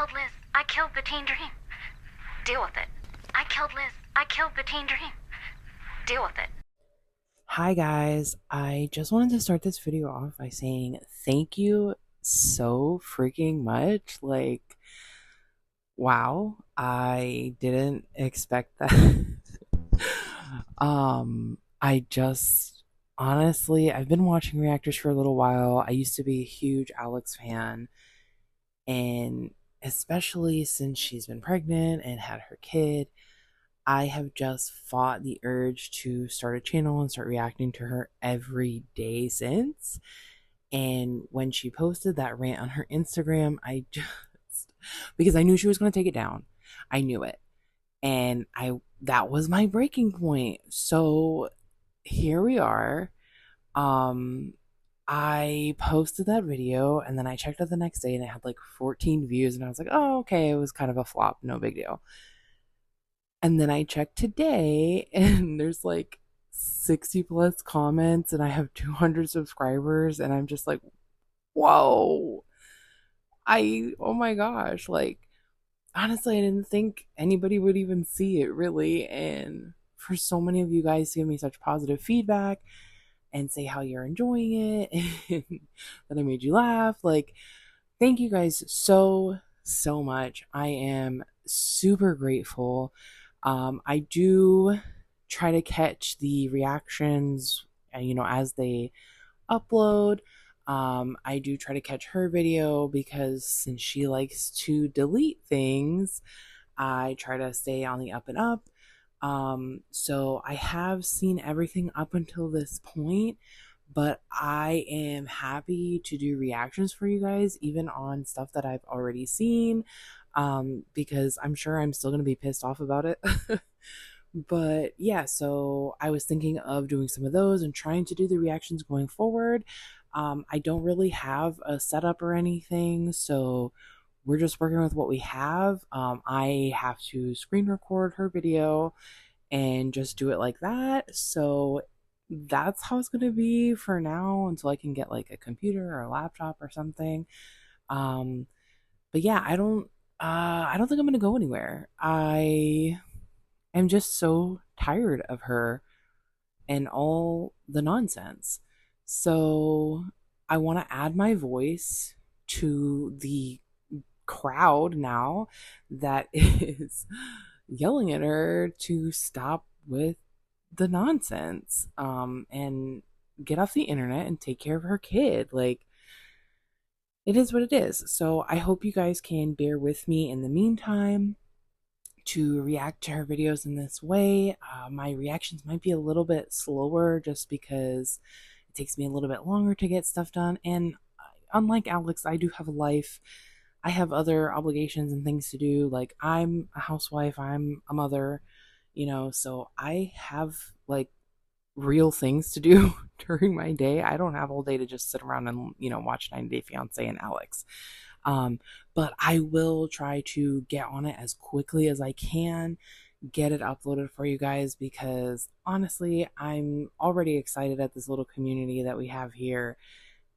killed Liz. I killed the teen dream. Deal with it. I killed Liz. I killed the teen dream. Deal with it. Hi guys, I just wanted to start this video off by saying thank you so freaking much. Wow, I didn't expect that. I just honestly, I've been watching reactors for a little while. I used to be a huge Alex fan, and especially since she's been pregnant and had her kid, I have just fought the urge to start a channel and start reacting to her every day since. And when she posted that rant on her Instagram, I just, because I knew she was going to take it down, I knew it. And that was my breaking point. So here we are. Um, I posted that video and then I checked it the next day and it had like 14 views. And I was like, oh, okay, it was kind of a flop. No big deal. And then I checked today and there's like 60 plus comments and I have 200 subscribers and I'm just like, whoa. Oh my gosh, like honestly, I didn't think anybody would even see it really. And for so many of you guys to give me such positive feedback and say how you're enjoying it and that I made you laugh, like, thank you guys so much. I am super grateful. I do try to catch the reactions, as they upload. I do try to catch her video because since she likes to delete things, I try to stay on the up and up. So I have seen everything up until this point, but I am happy to do reactions for you guys, even on stuff that I've already seen, because I'm sure I'm still going to be pissed off about it. But yeah, so I was thinking of doing some of those and trying to do the reactions going forward. I don't really have a setup or anything, so we're just working with what we have. I have to screen record her video and just do it like that. So that's how it's going to be for now until I can get like a computer or a laptop or something. Um, but yeah, I don't think I'm going to go anywhere. I am just so tired of her and all the nonsense. So I want to add my voice to the crowd now that is yelling at her to stop with the nonsense, and get off the internet and take care of her kid. Like, it is what it is. So I hope you guys can bear with me in the meantime to react to her videos in this way. My reactions might be a little bit slower just because it takes me a little bit longer to get stuff done. And unlike Alex, I do have a life. I have other obligations and things to do. Like, I'm a housewife, I'm a mother, so I have like real things to do during my day. I don't have all day to just sit around and, watch 90 Day Fiance and Alex. Um, but I will try to get on it as quickly as I can, get it uploaded for you guys, because honestly, I'm already excited at this little community that we have here.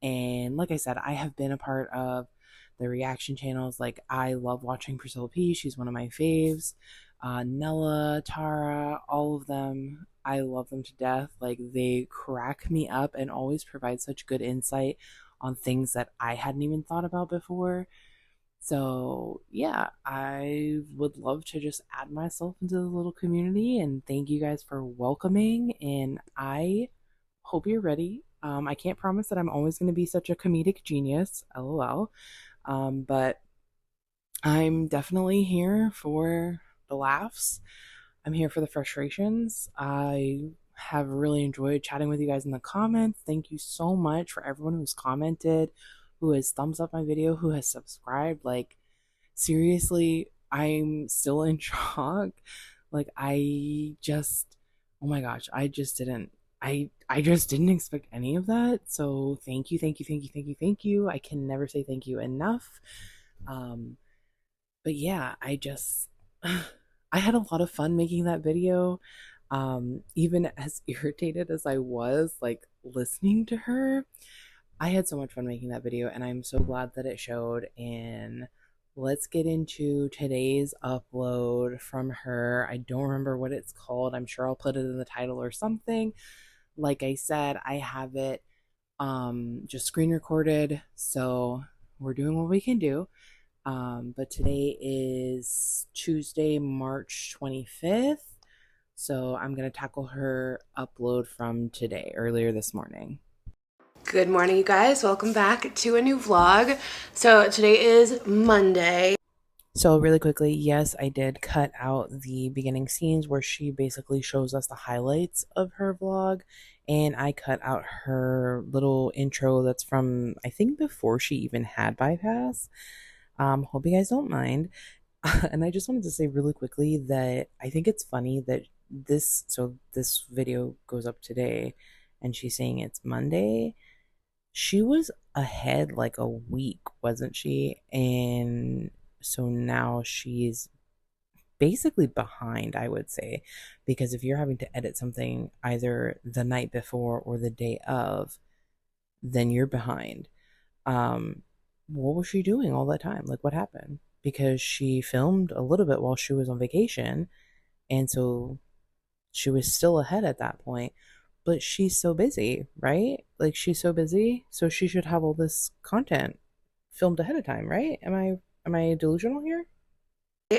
And like I said, I have been a part of the reaction channels. Like, I love watching Priscilla P. She's one of my faves. Nella, Tara, all of them. I love them to death. Like, they crack me up and always provide such good insight on things that I hadn't even thought about before. So, yeah, I would love to just add myself into the little community and thank you guys for welcoming. And I hope you're ready. I can't promise that I'm always going to be such a comedic genius, lol. But I'm definitely here for the laughs. I'm here for the frustrations. I have really enjoyed chatting with you guys in the comments. Thank you so much for everyone who's commented, who has thumbs up my video, who has subscribed. Like, seriously, I'm still in shock. Like, oh my gosh, I just didn't expect any of that. So thank you, thank you, thank you, thank you, thank you. I can never say thank you enough. Um, but yeah, I had a lot of fun making that video. Even as irritated as I was, like, listening to her, I had so much fun making that video, and I'm so glad that it showed. And let's get into today's upload from her. I don't remember what it's called. I'm sure I'll put it in the title or something. Like I said, I have it just screen recorded, so we're doing what we can do. But today is Tuesday, March 25th. So I'm going to tackle her upload from today, earlier this morning. Good morning, you guys. Welcome back to a new vlog. So today is Monday. So really quickly, yes, I did cut out the beginning scenes where she basically shows us the highlights of her vlog, and I cut out her little intro that's from, I think, before she even had bypass. Hope you guys don't mind. And I just wanted to say really quickly that I think it's funny that this video goes up today and she's saying it's Monday. She was ahead like a week, wasn't she? And so now she's basically behind, I would say, because if you're having to edit something either the night before or the day of, then you're behind. What was she doing all that time? Like, what happened? Because she filmed a little bit while she was on vacation, and so she was still ahead at that point. But she's so busy, right? Like, she's so busy, so she should have all this content filmed ahead of time, right? Am I delusional here?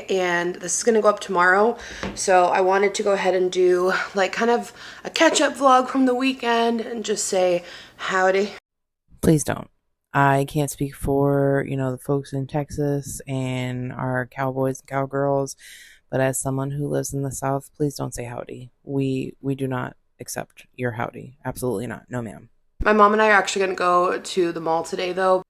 And this is gonna go up tomorrow. So I wanted to go ahead and do like kind of a catch-up vlog from the weekend and just say howdy. Please don't. I can't speak for, the folks in Texas and our cowboys and cowgirls, but as someone who lives in the South, please don't say howdy. We do not accept your howdy. Absolutely not. No, ma'am. My mom and I are actually gonna go to the mall today though.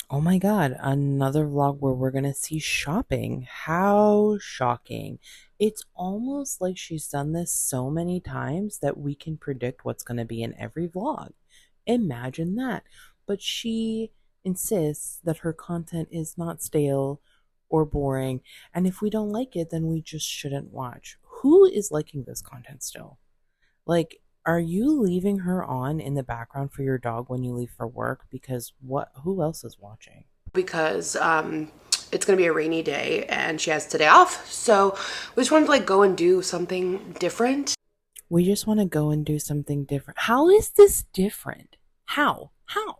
Oh my God, another vlog where we're gonna see shopping. How shocking. It's almost like she's done this so many times that we can predict what's gonna be in every vlog. Imagine that. But she insists that her content is not stale or boring, and if we don't like it, then we just shouldn't watch. Who is liking this content still? Like, are you leaving her on in the background for your dog when you leave for work? Because who else is watching? Because it's gonna be a rainy day and she has today off. So we just wanted to like go and do something different. We just want to go and do something different. How is this different? How? How?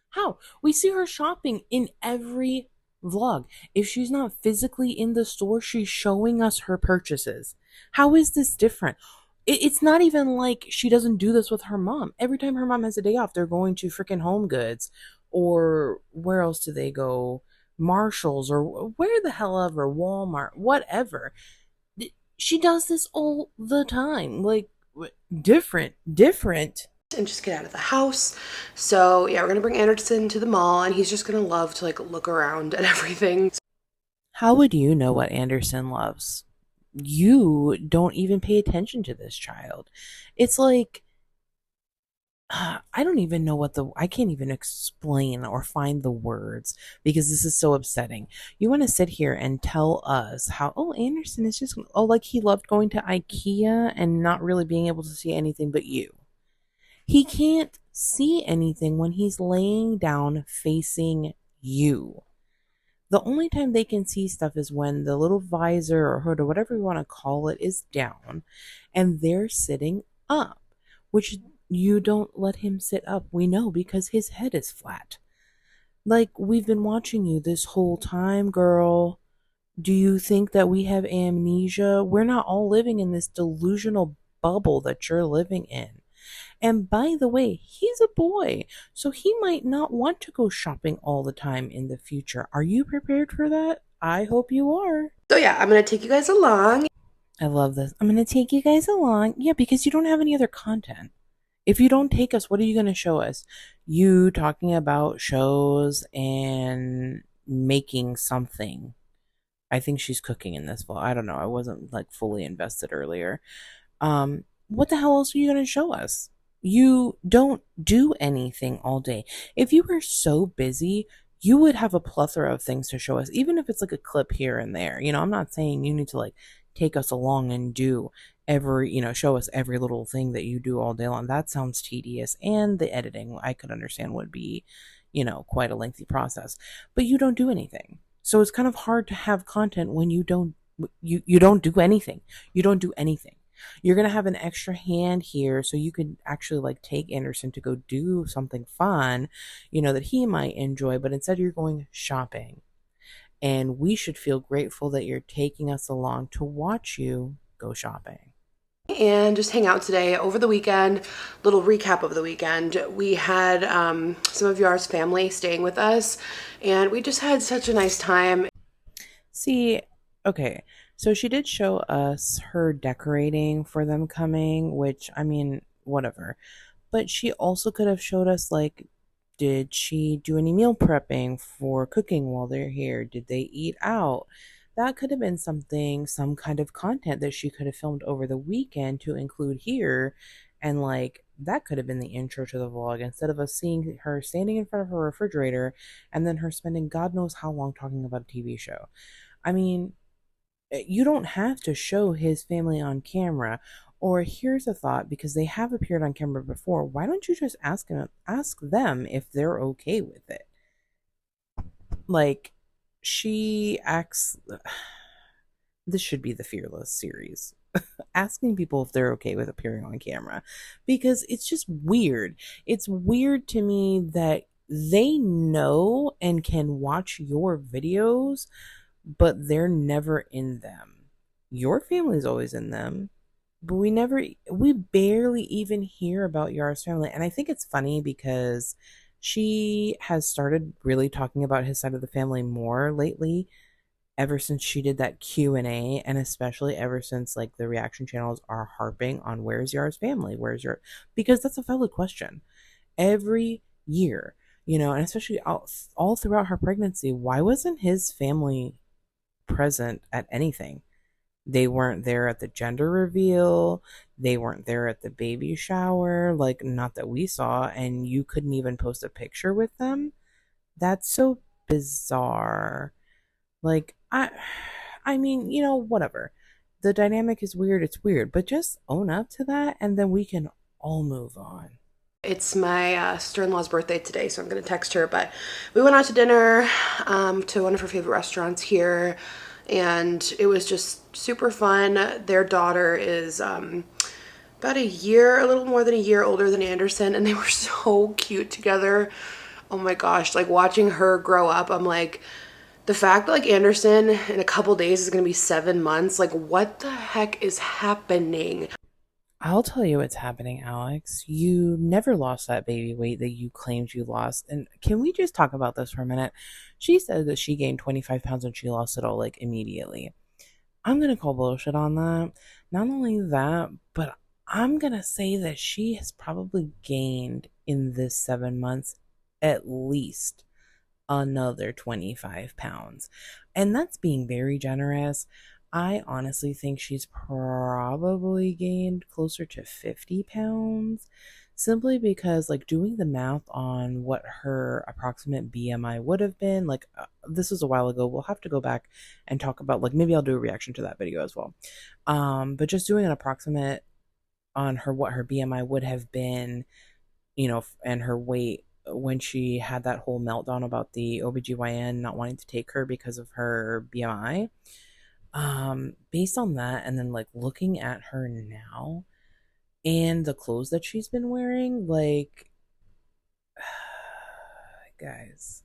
How? We see her shopping in every vlog. If she's not physically in the store, she's showing us her purchases. How is this different? It's not even like she doesn't do this with her mom. Every time her mom has a day off, they're going to freaking Home Goods, or where else do they go? Marshalls, or where the hell ever, Walmart, whatever. She does this all the time. Like, different. And just get out of the house. So yeah, we're gonna bring Anderson to the mall and he's just gonna love to like look around at everything. How would you know what Anderson loves? You don't even pay attention to this child. It's like, I don't even know I can't even explain or find the words because this is so upsetting. You want to sit here and tell us how, oh, Anderson is just, oh, like he loved going to IKEA and not really being able to see anything but you. He can't see anything when he's laying down facing you. The only time they can see stuff is when the little visor or hood or whatever you want to call it is down and they're sitting up, which you don't let him sit up. We know because his head is flat. Like, we've been watching you this whole time, girl. Do you think that we have amnesia? We're not all living in this delusional bubble that you're living in. And by the way, he's a boy, so he might not want to go shopping all the time in the future. Are you prepared for that? I hope you are. So yeah, I'm gonna take you guys along. I love this. I'm going to take you guys along. Yeah, because you don't have any other content. If you don't take us, what are you going to show us? You talking about shows and making something. I think she's cooking in this vlog. I don't know. I wasn't like fully invested earlier. What the hell else are you going to show us? You don't do anything all day. If you were so busy, you would have a plethora of things to show us, even if it's like a clip here and there. I'm not saying you need to like take us along and do show us every little thing that you do all day long. That sounds tedious. And the editing, I could understand, would be, quite a lengthy process. But you don't do anything. So it's kind of hard to have content when you don't do anything. You don't do anything. You're gonna have an extra hand here so you could actually like take Anderson to go do something fun, that he might enjoy, but instead you're going shopping. And we should feel grateful that you're taking us along to watch you go shopping. And just hang out today over the weekend. Little recap of the weekend. We had some of yours family staying with us, and we just had such a nice time. See, okay, so she did show us her decorating for them coming, which, I mean, whatever. But she also could have showed us, like, did she do any meal prepping for cooking while they're here? Did they eat out? That could have been something, some kind of content that she could have filmed over the weekend to include here. And, like, that could have been the intro to the vlog instead of us seeing her standing in front of her refrigerator and then her spending God knows how long talking about a TV show. I mean, you don't have to show his family on camera. Or here's a thought, because they have appeared on camera before, why don't you just ask them if they're okay with it? Like, she acts. This should be the Fearless series. Asking people if they're okay with appearing on camera, because it's just weird. It's weird to me that they know and can watch your videos, but they're never in them. Your family's always in them, but we barely even hear about Yara's family. And I think it's funny because she has started really talking about his side of the family more lately, ever since she did that Q&A, and especially ever since like the reaction channels are harping on where's Yara's family, because that's a valid question every year, and especially all throughout her pregnancy. Why wasn't his family present at anything? They weren't there at the gender reveal. They weren't there at the baby shower, like not that we saw, and you couldn't even post a picture with them. That's so bizarre. Like I mean, whatever. The dynamic is weird, it's weird, but just own up to that and then we can all move on. It's my sister-in-law's birthday today, so I'm gonna text her. But we went out to dinner to one of her favorite restaurants here, and it was just super fun. Their daughter is about a year, a little more than a year older than Anderson, and they were so cute together. Oh my gosh, like watching her grow up, I'm like, the fact that like Anderson in a couple days is gonna be 7 months, like what the heck is happening? I'll tell you what's happening, Alex. You never lost that baby weight that you claimed you lost. And can we just talk about this for a minute? She said that she gained 25 pounds and she lost it all like immediately. I'm going to call bullshit on that. Not only that, but I'm going to say that she has probably gained in this 7 months at least another 25 pounds. And that's being very generous. I honestly think she's probably gained closer to 50 pounds simply because, like, doing the math on what her approximate BMI would have been, like, this was a while ago. We'll have to go back and talk about, like, maybe I'll do a reaction to that video as well. But just doing an approximate on what her BMI would have been, and her weight when she had that whole meltdown about the OBGYN not wanting to take her because of her BMI. Based on that, and then like looking at her now and the clothes that she's been wearing, like, guys,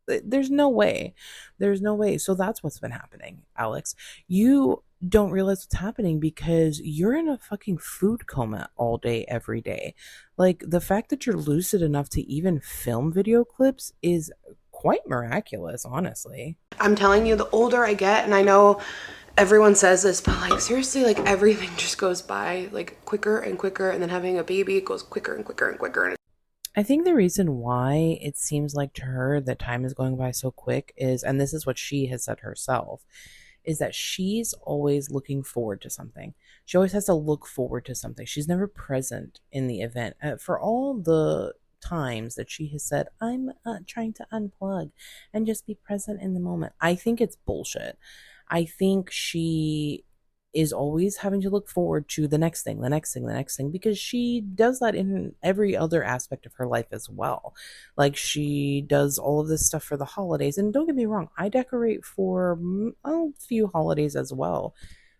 there's no way. There's no way. So that's what's been happening, Alex. You don't realize what's happening because you're in a fucking food coma all day, every day. Like, the fact that you're lucid enough to even film video clips is quite miraculous, honestly. I'm telling you, the older I get, and I know everyone says this, but like seriously, like everything just goes by like quicker and quicker, and then having a baby goes quicker and quicker and quicker. And I think the reason why it seems like to her that time is going by so quick is, and this is what she has said herself, is that she's always looking forward to something. She always has to look forward to something. She's never present in the event. For all the times that she has said, I'm trying to unplug and just be present in the moment, I think it's bullshit. I think she is always having to look forward to the next thing, the next thing, the next thing, because she does that in every other aspect of her life as well. Like she does all of this stuff for the holidays. And don't get me wrong, I decorate for a few holidays as well.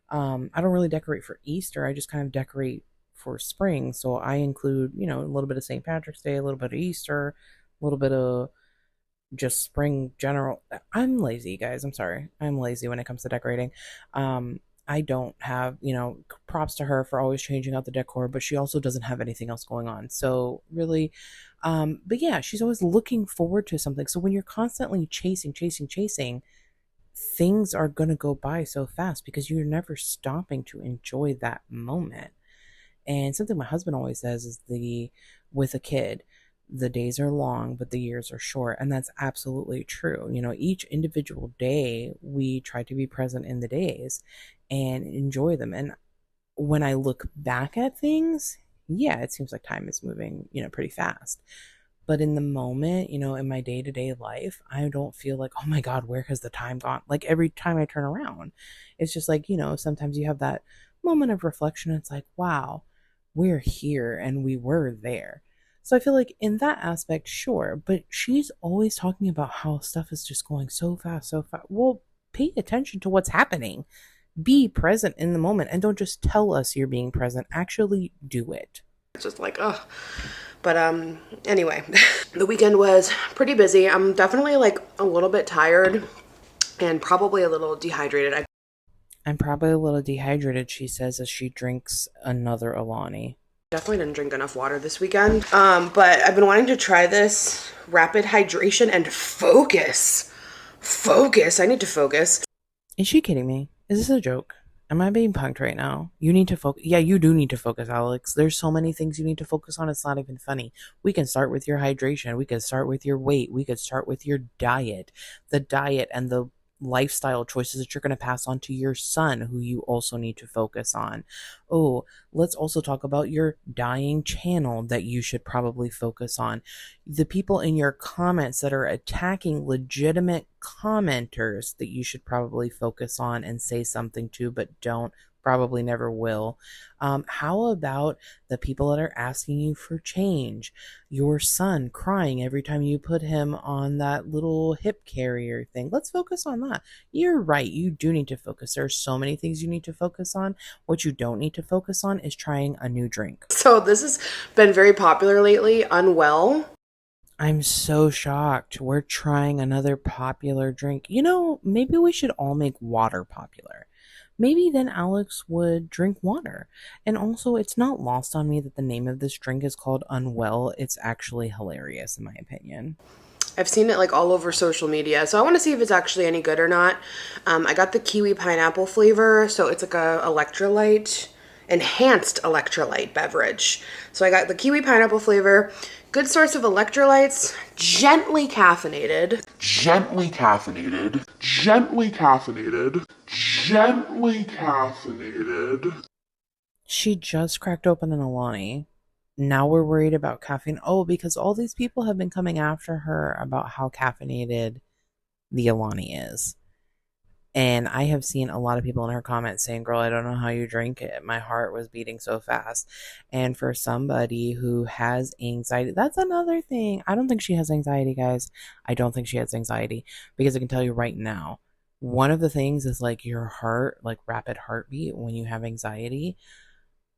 I don't really decorate for Easter. I just kind of decorate for spring. So I include, a little bit of St. Patrick's Day, a little bit of Easter, a little bit of just spring general. I'm lazy, guys. I'm sorry. I'm lazy when it comes to decorating. I don't have, props to her for always changing out the decor, but she also doesn't have anything else going on. So really, but yeah, she's always looking forward to something. So when you're constantly chasing, chasing, chasing, things are going to go by so fast because you're never stopping to enjoy that moment. And something my husband always says is with a kid, the days are long, but the years are short. And that's absolutely true. Each individual day, we try to be present in the days and enjoy them. And when I look back at things, yeah, it seems like time is moving, pretty fast. But in the moment, in my day to day life, I don't feel like, oh my God, where has the time gone? Like every time I turn around, it's just like, sometimes you have that moment of reflection. It's like, wow, we're here and we were there. So I feel like in that aspect, sure. But she's always talking about how stuff is just going so fast, so fast. Well, pay attention to what's happening. Be present in the moment and don't just tell us you're being present. Actually do it. It's just like, oh. But anyway, the weekend was pretty busy. I'm definitely like a little bit tired and probably a little dehydrated. I'm probably a little dehydrated, she says, as she drinks another Alani. Definitely didn't drink enough water this weekend. But I've been wanting to try this rapid hydration and focus. Focus. I need to focus. Is she kidding me? Is this a joke? Am I being punked right now? You need to focus. Yeah, you do need to focus, Alex. There's so many things you need to focus on. It's not even funny. We can start with your hydration. We could start with your weight. We could start with your diet. The diet and the lifestyle choices that you're going to pass on to your son, who you also need to focus on. Oh, let's also talk about your dying channel that you should probably focus on. The people in your comments that are attacking legitimate commenters that you should probably focus on and say something to, but don't, probably never will. How about the people that are asking you for change? Your son crying every time you put him on that little hip carrier thing. Let's focus on that. You're right. You do need to focus. There are so many things you need to focus on. What you don't need to focus on is trying a new drink. So this has been very popular lately, Unwell. I'm so shocked. We're trying another popular drink. Maybe we should all make water popular. Maybe then Alex would drink water. And also, it's not lost on me that the name of this drink is called Unwell. It's actually hilarious, in my opinion. I've seen it like all over social media, so I want to see if it's actually any good or not. I got the kiwi pineapple flavor, so it's like a enhanced electrolyte beverage. So I got the kiwi pineapple flavor, good source of electrolytes, gently caffeinated. Gently caffeinated. Gently caffeinated. Gently caffeinated. She just cracked open an Alani. Now we're worried about caffeine. Oh, because all these people have been coming after her about how caffeinated the Alani is. And I have seen a lot of people in her comments saying, girl, I don't know how you drink it. My heart was beating so fast. And for somebody who has anxiety, that's another thing. I don't think she has anxiety, guys. I don't think she has anxiety because I can tell you right now, one of the things is like your heart, like rapid heartbeat when you have anxiety.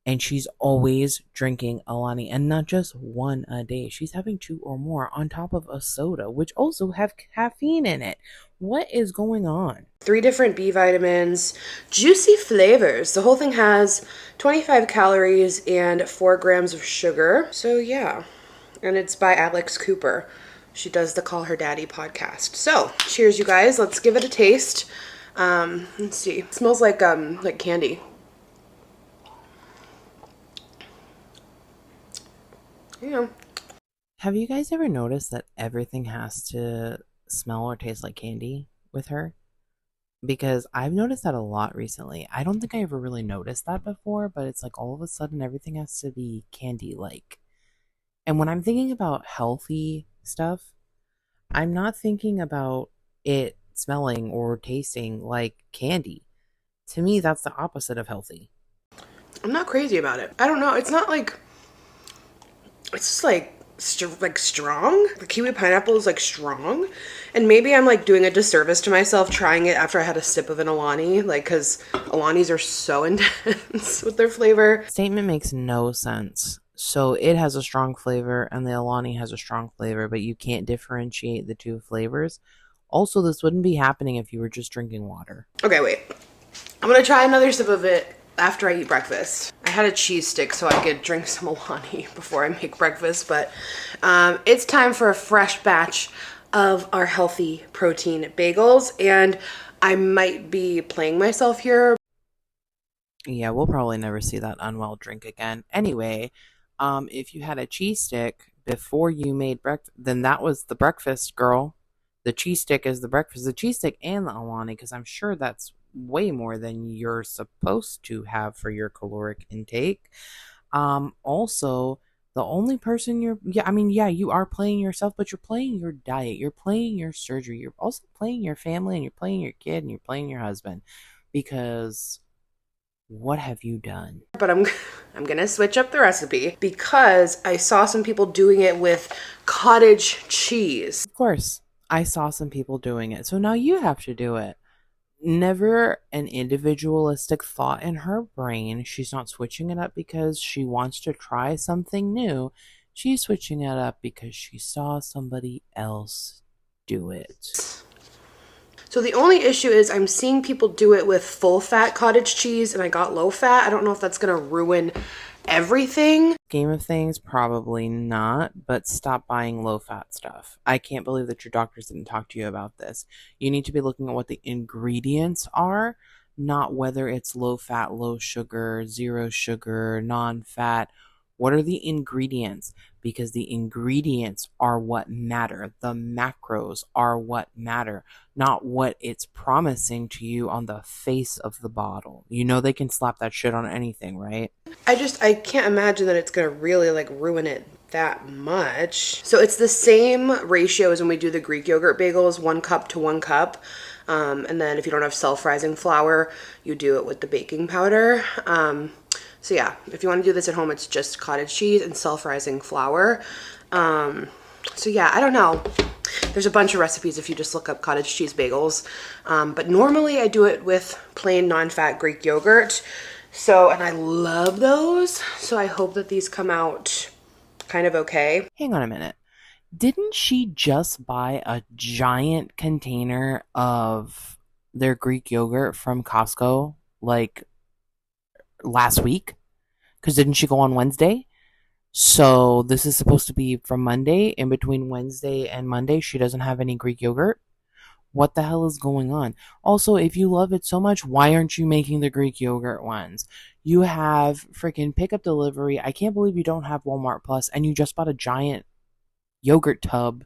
And she's always drinking Alani, and not just one a day. She's having two or more on top of a soda, which also have caffeine in it. What is going on? 3 different B vitamins, juicy flavors. The whole thing has 25 calories and 4 grams of sugar. So yeah, and it's by Alex Cooper. She does the Call Her Daddy podcast. So cheers, you guys. Let's give it a taste. Let's see. It smells like candy. Yeah. Have you guys ever noticed that everything has to smell or taste like candy with her? Because I've noticed that a lot recently. I don't think I ever really noticed that before, but it's like all of a sudden everything has to be candy-like. And when I'm thinking about healthy stuff, I'm not thinking about it smelling or tasting like candy. To me, that's the opposite of healthy. I'm not crazy about it. I don't know. It's not like, it's just like strong. The kiwi pineapple is like strong, and maybe I'm like doing a disservice to myself trying it after I had a sip of an Alani, like because Alanis are so intense with their flavor. Statement makes no sense. So it has a strong flavor and the Alani has a strong flavor, but you can't differentiate the two flavors. Also, this wouldn't be happening if you were just drinking water. Okay, wait. I'm gonna try another sip of it after I eat breakfast. I had a cheese stick so I could drink some Alani before I make breakfast, but it's time for a fresh batch of our healthy protein bagels, and I might be playing myself here. Yeah, we'll probably never see that unwell drink again. Anyway, if you had a cheese stick before you made breakfast, then that was the breakfast, girl. The cheese stick is the breakfast. The cheese stick and the Alani, because I'm sure that's way more than you're supposed to have for your caloric intake. Also, the only person yeah, you are playing yourself, but you're playing your diet, you're playing your surgery, you're also playing your family, and you're playing your kid, and you're playing your husband, because what have you done? But I'm gonna switch up the recipe because I saw some people doing it with cottage cheese. Of course, I saw some people doing it, so now you have to do it. Never an individualistic thought in her brain. She's not switching it up because she wants to try something new. She's switching it up because she saw somebody else do it. So the only issue is I'm seeing people do it with full fat cottage cheese and I got low fat. I don't know if that's gonna ruin everything. Game of things, probably not, but stop buying low fat stuff. I can't believe that your doctors didn't talk to you about this. You need to be looking at what the ingredients are, not whether it's low fat, low sugar, zero sugar, non fat. What are the ingredients? Because the ingredients are what matter. The macros are what matter, not what it's promising to you on the face of the bottle. You know they can slap that shit on anything, right? I can't imagine that it's gonna really like ruin it that much. So it's the same ratio as when we do the Greek yogurt bagels, 1 cup to 1 cup. And then if you don't have self-rising flour, you do it with the baking powder. So yeah, if you want to do this at home, it's just cottage cheese and self-rising flour. So yeah, I don't know. There's a bunch of recipes if you just look up cottage cheese bagels. But normally I do it with plain non-fat Greek yogurt. So, and I love those. So I hope that these come out kind of okay. Hang on a minute. Didn't she just buy a giant container of their Greek yogurt from Costco like last week? Because didn't she go on Wednesday? So this is supposed to be from Monday. In between Wednesday and Monday, she doesn't have any Greek yogurt. What the hell is going on? Also, if you love it so much, why aren't you making the Greek yogurt ones? You have freaking pickup delivery. I can't believe you don't have Walmart Plus, and you just bought a giant yogurt tub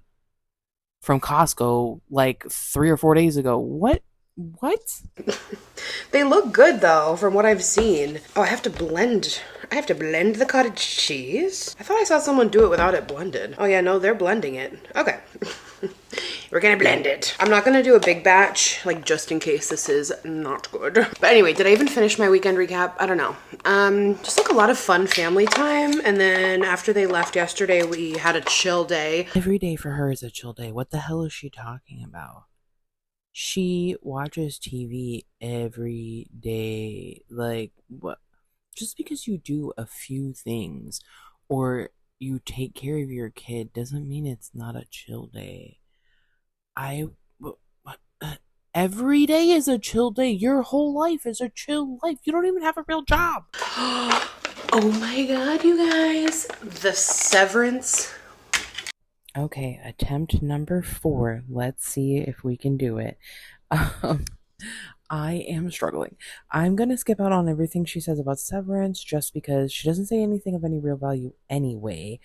from Costco like 3 or 4 days ago. What? They look good though, from what I've seen. Oh, I have to blend. I have to blend the cottage cheese? I thought I saw someone do it without it blended. Oh yeah, no, they're blending it. Okay. We're gonna blend it. I'm not gonna do a big batch, like just in case this is not good. But anyway, did I even finish my weekend recap? I don't know. Just like a lot of fun family time. And then after they left yesterday, we had a chill day. Every day for her is a chill day. What the hell is she talking about? She watches TV every day. Like, what? Just because you do a few things or you take care of your kid doesn't mean it's not a chill day. I. Every day is a chill day. Your whole life is a chill life. You don't even have a real job. Oh my god, you guys. The Severance. Okay, attempt number 4. Let's see if we can do it. I am struggling. I'm going to skip out on everything she says about Severance just because she doesn't say anything of any real value anyway,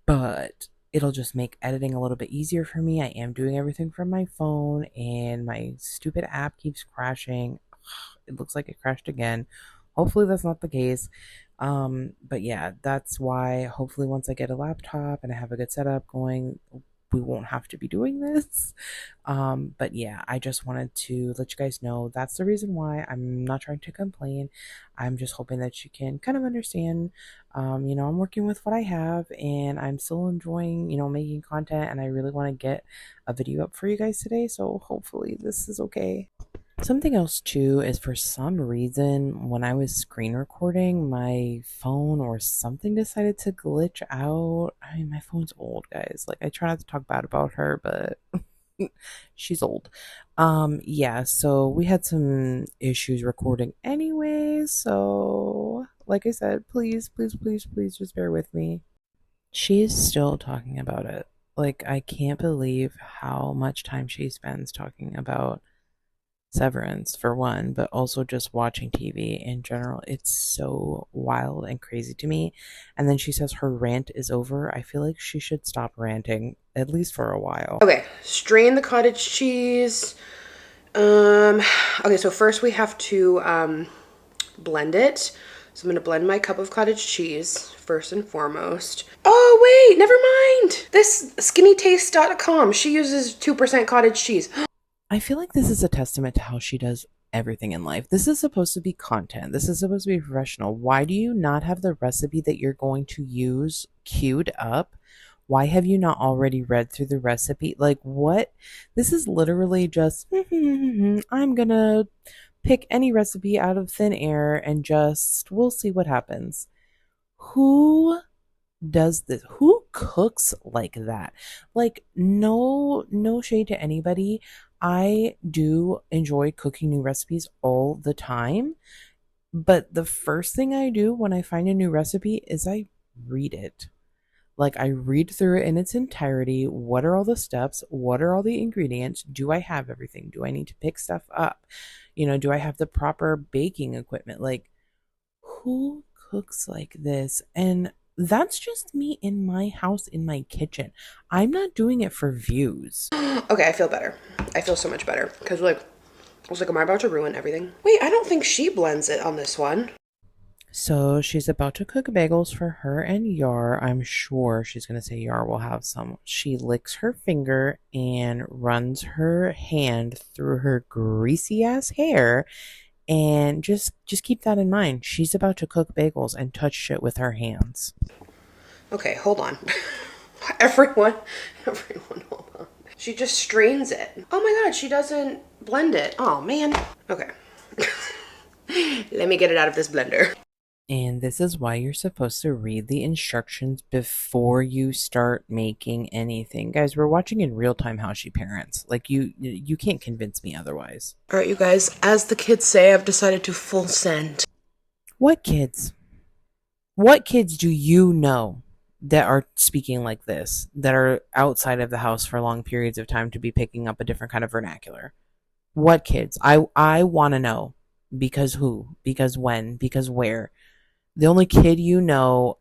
but it'll just make editing a little bit easier for me. I am doing everything from my phone and my stupid app keeps crashing. It looks like it crashed again. Hopefully that's not the case. But yeah, that's why hopefully once I get a laptop and I have a good setup going, we won't have to be doing this. But yeah, I just wanted to let you guys know that's the reason why. I'm not trying to complain. I'm just hoping that you can kind of understand. I'm working with what I have, and I'm still enjoying, making content, and I really want to get a video up for you guys today. So hopefully this is okay. Something else too is, for some reason when I was screen recording, my phone or something decided to glitch out. I mean, my phone's old, guys. Like, I try not to talk bad about her, but she's old. Yeah, so we had some issues recording anyway. So like I said, please, please, please, please just bear with me. She's still talking about it. Like, I can't believe how much time she spends talking about Severance, for one, but also just watching TV in general. It's so wild and crazy to me. And then she says her rant is over. I feel like she should stop ranting, at least for a while. Okay, strain the cottage cheese. Okay, so first we have to blend it. So I'm going to blend my cup of cottage cheese first and foremost. Oh, wait, never mind. This skinnytaste.com, she uses 2% cottage cheese. I feel like this is a testament to how she does everything in life. This is supposed to be content. This is supposed to be professional. Why do you not have the recipe that you're going to use queued up? Why have you not already read through the recipe? Like, what? This is literally just, I'm gonna pick any recipe out of thin air and we'll see what happens. Who does this? Who cooks like that? Like, no shade to anybody. I do enjoy cooking new recipes all the time, but the first thing I do when I find a new recipe is I read it. Like, I read through it in its entirety. What are all the steps? What are all the ingredients? Do I have everything? Do I need to pick stuff up? Do I have the proper baking equipment? Like, who cooks like this? And that's just me in my house, in my kitchen. I'm not doing it for views. Okay, I feel better. I feel so much better. Because, I was like, am I about to ruin everything? Wait, I don't think she blends it on this one. So she's about to cook bagels for her and Yar. I'm sure she's going to say Yar will have some. She licks her finger and runs her hand through her greasy ass hair. And just keep that in mind. She's about to cook bagels and touch shit with her hands. Okay, hold on. Everyone, hold on. She just strains it. Oh my god, she doesn't blend it. Oh man. Okay. Let me get it out of this blender. And this is why you're supposed to read the instructions before you start making anything. Guys, we're watching in real time how she parents. Like, you can't convince me otherwise. All right, you guys, as the kids say, I've decided to full send. What kids? What kids do you know that are speaking like this, that are outside of the house for long periods of time to be picking up a different kind of vernacular? What kids? I want to know. Because who? Because when? Because where? The only kid you know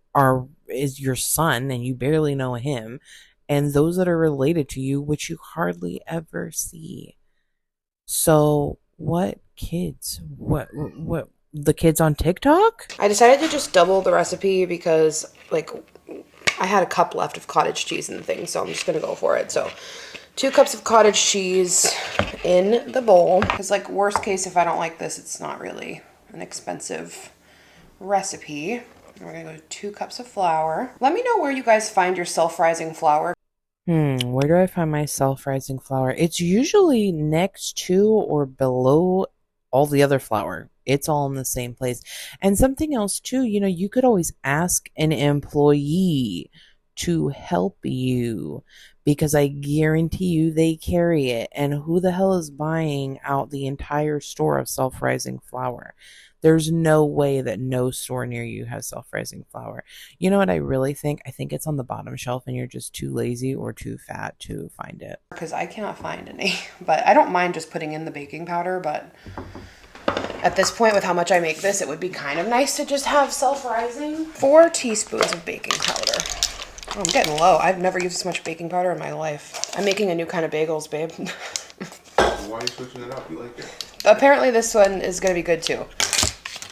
is your son, and you barely know him, and those that are related to you, which you hardly ever see. So, what kids? What the kids on TikTok? I decided to just double the recipe because, I had a cup left of cottage cheese in the thing, so I'm just gonna go for it. So, 2 cups of cottage cheese in the bowl. Because, worst case, if I don't like this, it's not really an expensive recipe. We're gonna go to 2 cups of flour. Let me know where you guys find your self-rising flour. Where do I find my self-rising flour? It's usually next to or below all the other flour. It's all in the same place. And something else too, you could always ask an employee to help you, because I guarantee you they carry it. And who the hell is buying out the entire store of self-rising flour? There's no way that no store near you has self-rising flour. You know what I really think? I think it's on the bottom shelf and you're just too lazy or too fat to find it. Because I cannot find any. But I don't mind just putting in the baking powder, but at this point, with how much I make this, it would be kind of nice to just have self-rising. 4 teaspoons of baking powder. Oh, I'm getting low. I've never used so much baking powder in my life. I'm making a new kind of bagels, babe. Why are you switching it up? You like it? Apparently this one is going to be good too.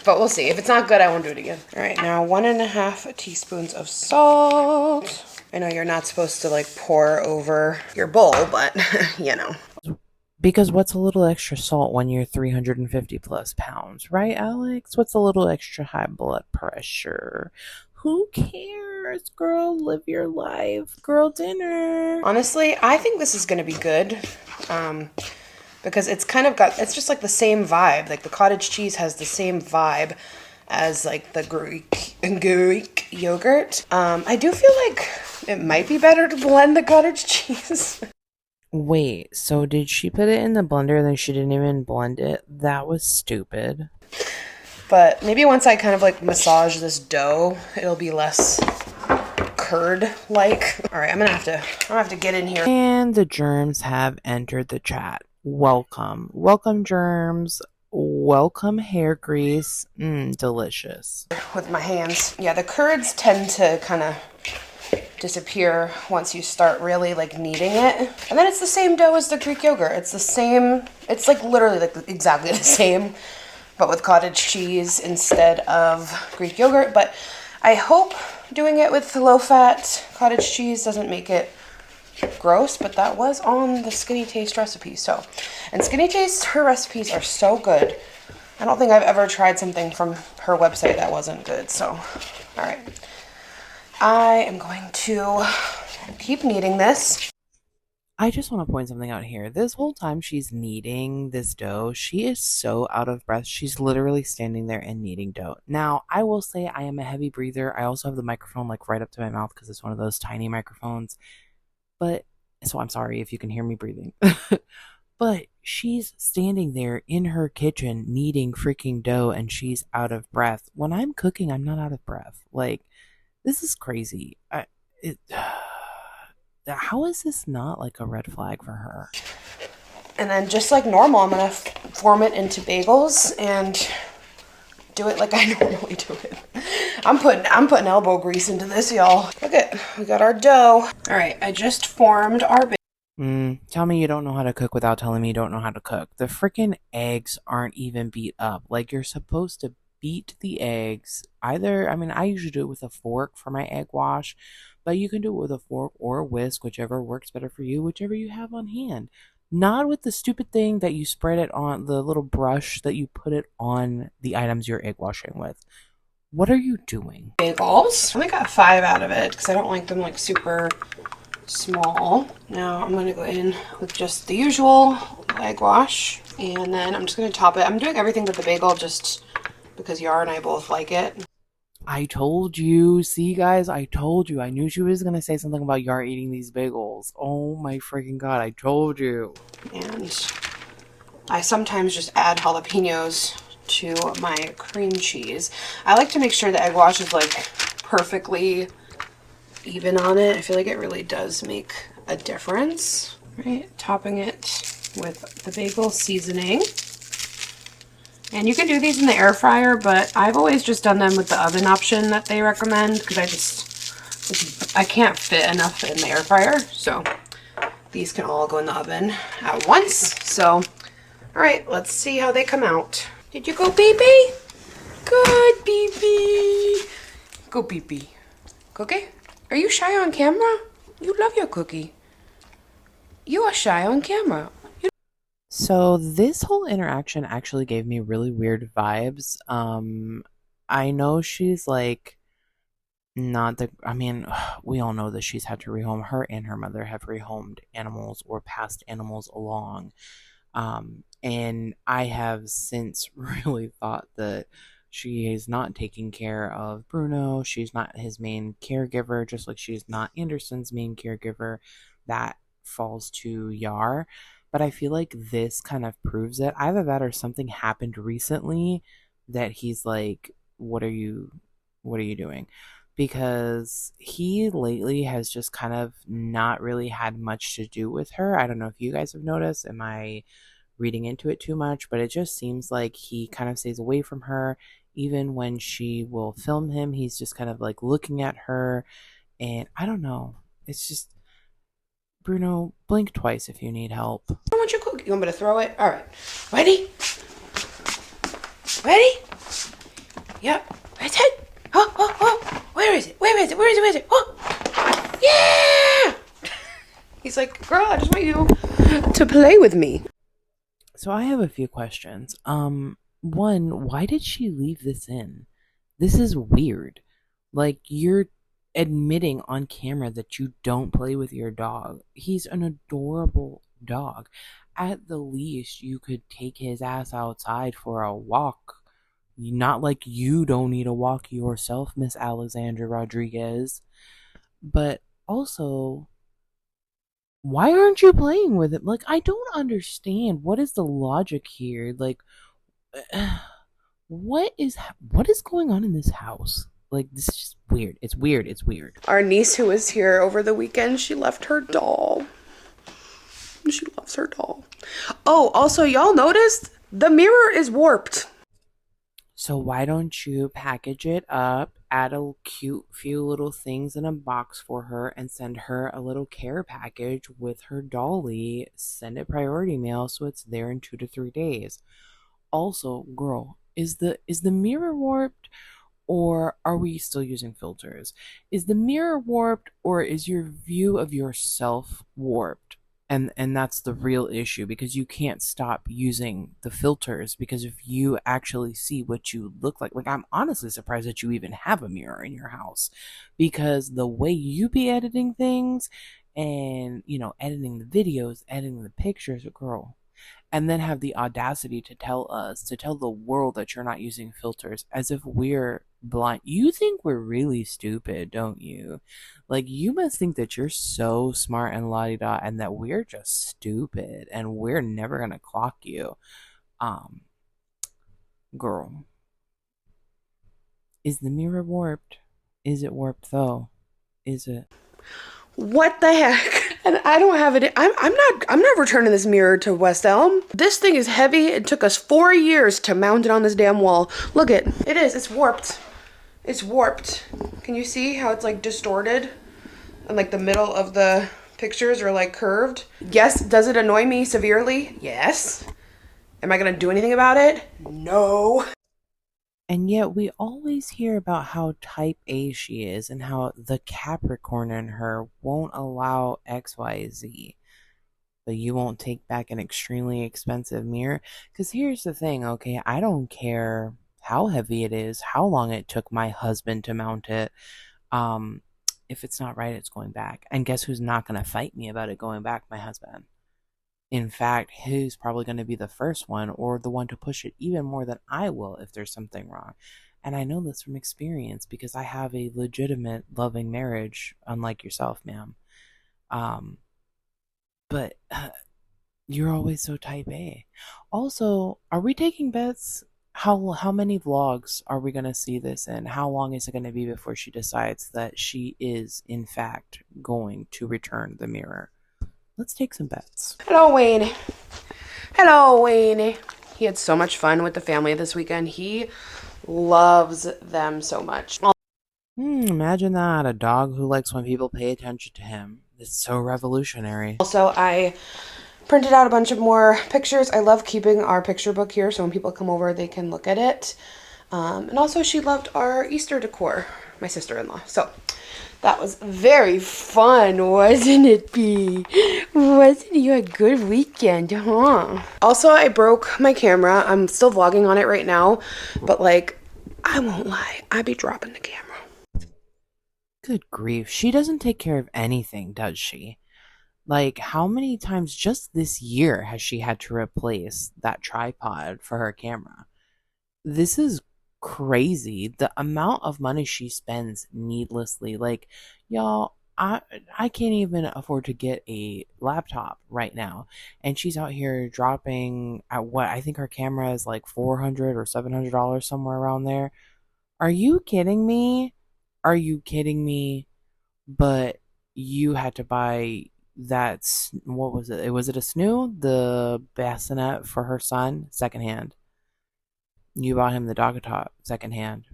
But we'll see. If it's not good, I won't do it again. All right, now 1.5 teaspoons of salt. I know you're not supposed to like pour over your bowl, but you know. Because what's a little extra salt when you're 350 plus pounds, right, Alex? What's a little extra high blood pressure? Who cares, girl? Live your life. Girl dinner. Honestly, I think this is going to be good. Because it's kind of got, it's just like the same vibe. Like the cottage cheese has the same vibe as like the Greek yogurt. I do feel like it might be better to blend the cottage cheese. Wait, so did she put it in the blender and then she didn't even blend it? That was stupid. But maybe once I kind of like massage this dough, it'll be less curd-like. All right, I'm gonna have to get in here. And the germs have entered the chat. Welcome. Welcome, germs. Welcome, hair grease. Delicious. With my hands. Yeah, the curds tend to kind of disappear once you start really like kneading it. And then it's the same dough as the Greek yogurt. It's the same, it's like literally like exactly the same, but with cottage cheese instead of Greek yogurt. But I hope doing it with low-fat cottage cheese doesn't make it gross, but that was on the Skinny Taste recipe. So, and Skinny Taste, her recipes are so good. I don't think I've ever tried something from her website that wasn't good. So, all right. I am going to keep kneading this. I just want to point something out here. This whole time she's kneading this dough, she is so out of breath. She's literally standing there and kneading dough. Now, I will say I am a heavy breather. I also have the microphone like right up to my mouth because it's one of those tiny microphones. But, so I'm sorry if you can hear me breathing. But she's standing there in her kitchen kneading freaking dough and she's out of breath. When I'm cooking, I'm not out of breath. Like, this is crazy. How is this not like a red flag for her? And then just like normal, I'm going to form it into bagels and do it like I normally do it. I'm putting elbow grease into this, y'all. Look at, we got our dough. All right, I just formed our bagels. Tell me you don't know how to cook without telling me you don't know how to cook. The freaking eggs aren't even beat up. Like, you're supposed to beat the eggs. Either, I mean, I usually do it with a fork for my egg wash, but you can do it with a fork or a whisk, whichever works better for you, whichever you have on hand. Not with the stupid thing that you spread it on, the little brush that you put it on the items you're egg washing with. What are you doing? Bagels. I only got 5 out of it because I don't like them like super small. Now I'm going to go in with just the usual egg wash, and then I'm just going to top it. I'm doing everything but the bagel just because Yara and I both like it. I told you. See, guys, I told you. I knew she was going to say something about Yar eating these bagels. Oh my freaking god, I told you. And I sometimes just add jalapenos to my cream cheese. I like to make sure the egg wash is like perfectly even on it. I feel like it really does make a difference. Right, topping it with the bagel seasoning. And you can do these in the air fryer, but I've always just done them with the oven option that they recommend because I can't fit enough in the air fryer. So these can all go in the oven at once. So, all right, let's see how they come out. Did you go pee-pee? Good, pee-pee. Go pee-pee. Cookie? Are you shy on camera? You love your cookie. You are shy on camera. So this whole interaction actually gave me really weird vibes. I know she's like not the, I mean, we all know that she's had to rehome. Her and her mother have rehomed animals or passed animals along. And I have since really thought that she is not taking care of Bruno. She's not his main caregiver, just like she's not Anderson's main caregiver. That falls to Yar. But I feel like this kind of proves it. Either that or something happened recently that he's like, what are you doing? Because he lately has just kind of not really had much to do with her. I don't know if you guys have noticed. Am I reading into it too much? But it just seems like he kind of stays away from her. Even when she will film him, he's just kind of like looking at her. And I don't know. It's just, Bruno, blink twice if you need help. I want your cookie. You want me to throw it? All right. Ready? Ready? Yep. That's it. Oh. Where is it? Where is it? Oh. Yeah! He's like, girl, I just want you to play with me. So I have a few questions. One, why did she leave this in? This is weird. Like, you're admitting on camera that you don't play with your dog. He's an adorable dog. At the least, you could take his ass outside for a walk. Not like you don't need a walk yourself, Miss Alexandra Rodriguez. But also, why aren't you playing with it? Like, I don't understand. What is the logic here? Like, what is going on in this house? Like, this is just weird. It's weird. It's weird. Our niece who was here over the weekend, she left her doll. She loves her doll. Oh, also, y'all noticed the mirror is warped. So why don't you package it up, add a cute few little things in a box for her, and send her a little care package with her dolly. Send it priority mail so it's there in 2 to 3 days. Also, girl, is the mirror warped, or are we still using filters? Is the mirror warped, or is your view of yourself warped? And that's the real issue, because you can't stop using the filters, because if you actually see what you look like I'm honestly surprised that you even have a mirror in your house, because the way you be editing things and, editing the videos, editing the pictures, girl, and then have the audacity to tell the world that you're not using filters, as if we're blind. You think we're really stupid, don't you? Like, you must think that you're so smart and la-di-da, and that we're just stupid, and we're never gonna clock you. Girl, is the mirror warped? Is it warped though? Is it? What the heck? And I don't have it. I'm not returning this mirror to West Elm. This thing is heavy. It took us 4 years to mount it on this damn wall. Look it. It is. It's warped. It's warped. Can you see how it's like distorted? And like the middle of the pictures are like curved. Yes. Does it annoy me severely? Yes. Am I gonna do anything about it? No. And yet we always hear about how type A she is, and how the Capricorn in her won't allow XYZ. But you won't take back an extremely expensive mirror. Because here's the thing, okay? I don't care how heavy it is, how long it took my husband to mount it. If it's not right, it's going back. And guess who's not going to fight me about it going back? My husband. In fact, he's probably going to be the first one, or the one to push it even more than I will if there's something wrong. And I know this from experience, because I have a legitimate, loving marriage, unlike yourself, ma'am. But you're always so type A. Also, are we taking bets? How many vlogs are we going to see this in? How long is it going to be before she decides that she is, in fact, going to return the mirror? Let's take some bets. Hello, Wayne. Hello, Wayne. He had so much fun with the family this weekend. He loves them so much. Imagine that. A dog who likes when people pay attention to him. It's so revolutionary. Also, I printed out a bunch of more pictures. I love keeping our picture book here, so when people come over, they can look at it. And also, she loved our Easter decor, my sister-in-law. So that was very fun, wasn't it, B? Wasn't you a good weekend, huh? Also, I broke my camera. I'm still vlogging on it right now, but like, I won't lie, I be dropping the camera. Good grief. She doesn't take care of anything, does she? Like, how many times just this year has she had to replace that tripod for her camera? This is crazy. The amount of money she spends needlessly. Like, y'all, I can't even afford to get a laptop right now, and she's out here dropping at what I think her camera is like $400 or $700, somewhere around there. Are you kidding me? Are you kidding me? But you had to buy that, what was it? Was it a snoo? The bassinet for her son, secondhand. You bought him the dog top secondhand,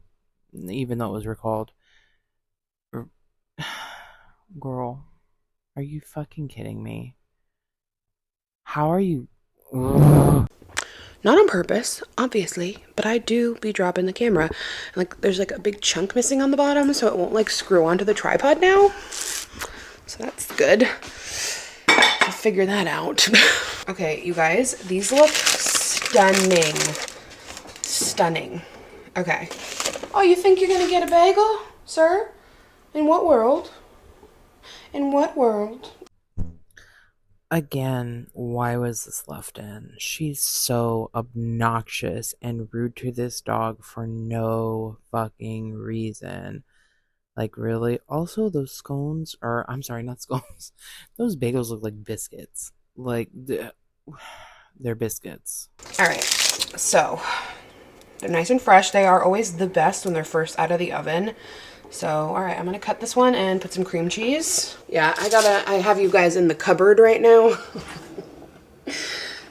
even though it was recalled. Girl, are you fucking kidding me? How are you? Ugh. Not on purpose, obviously, but I do be dropping the camera. Like, there's like a big chunk missing on the bottom, so it won't like screw onto the tripod now. So that's good. I'll figure that out. Okay, you guys, these look stunning. Stunning. Okay. Oh, you think you're gonna get a bagel, sir? In what world? In what world? Again, why was this left in? She's so obnoxious and rude to this dog for no fucking reason. Like, really? Also, those scones are, I'm sorry, not scones. Those bagels look like biscuits. Like, they're biscuits. All right, so they're nice and fresh. They are always the best when they're first out of the oven. So, all right, I'm gonna cut this one and put some cream cheese. Yeah, I have you guys in the cupboard right now.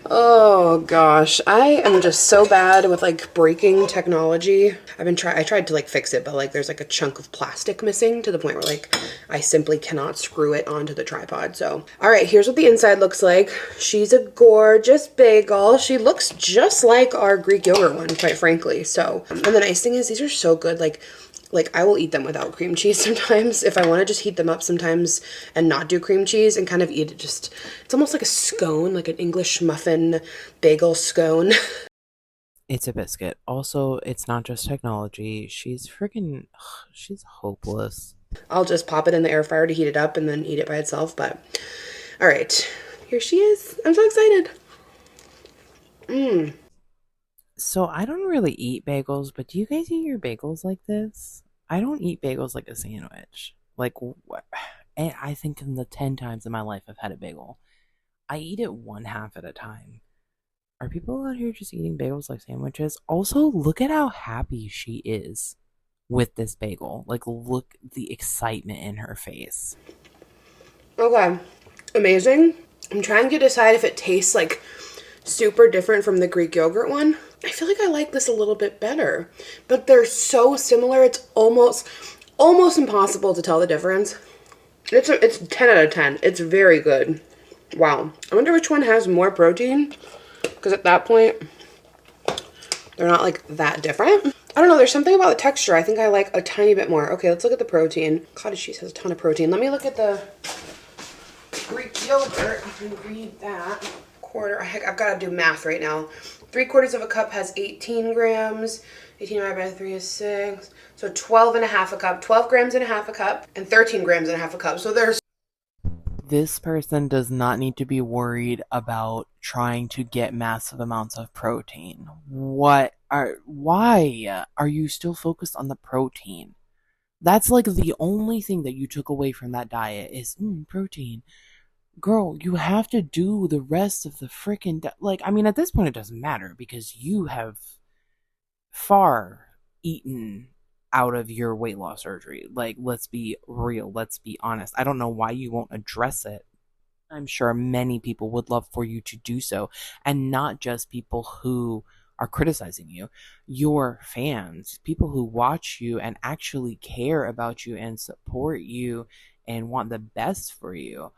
Oh gosh, I am just so bad with like breaking technology. I tried to like fix it, but like there's like a chunk of plastic missing to the point where like I simply cannot screw it onto the tripod. So, all right, here's what the inside looks like. She's a gorgeous bagel. She looks just like our Greek yogurt one, quite frankly. So, and the nice thing is these are so good. Like I will eat them without cream cheese sometimes if I want to just heat them up sometimes and not do cream cheese and kind of eat it just, it's almost like a scone, like an English muffin bagel scone. It's a biscuit. Also, it's not just technology. She's freaking, she's hopeless. I'll just pop it in the air fryer to heat it up and then eat it by itself. But all right, here she is. I'm so excited. So, I don't really eat bagels, but do you guys eat your bagels like this? I don't eat bagels like a sandwich. Like, and I think in the 10 times in my life I've had a bagel, I eat it one half at a time. Are people out here just eating bagels like sandwiches? Also, look at how happy she is with this bagel. Like, look the excitement in her face. Okay, amazing. I'm trying to decide if it tastes like super different from the Greek yogurt one. I feel like I like this a little bit better, but they're so similar. It's almost impossible to tell the difference. It's 10 out of 10. It's very good. Wow. I wonder which one has more protein, because at that point they're not like that different. I don't know, there's something about the texture I think I like a tiny bit more. Okay, let's look at the protein. Cottage cheese has a ton of protein. Let me look at the Greek yogurt. I can read that. I've got to do math right now. 3/4 of a cup has 18 grams. 18 divided by 3 is 6. So 12 and a half a cup. 12 grams and a half a cup. And 13 grams and a half a cup. So there's... This person does not need to be worried about trying to get massive amounts of protein. Why are you still focused on the protein? That's like the only thing that you took away from that diet is protein. Girl, you have to do the rest of the freaking like, I mean, at this point it doesn't matter because you have far eaten out of your weight loss surgery. Like, let's be real, let's be honest. I don't know why you won't address it. I'm sure many people would love for you to do so, and not just people who are criticizing you. Your fans, people who watch you and actually care about you and support you and want the best for you,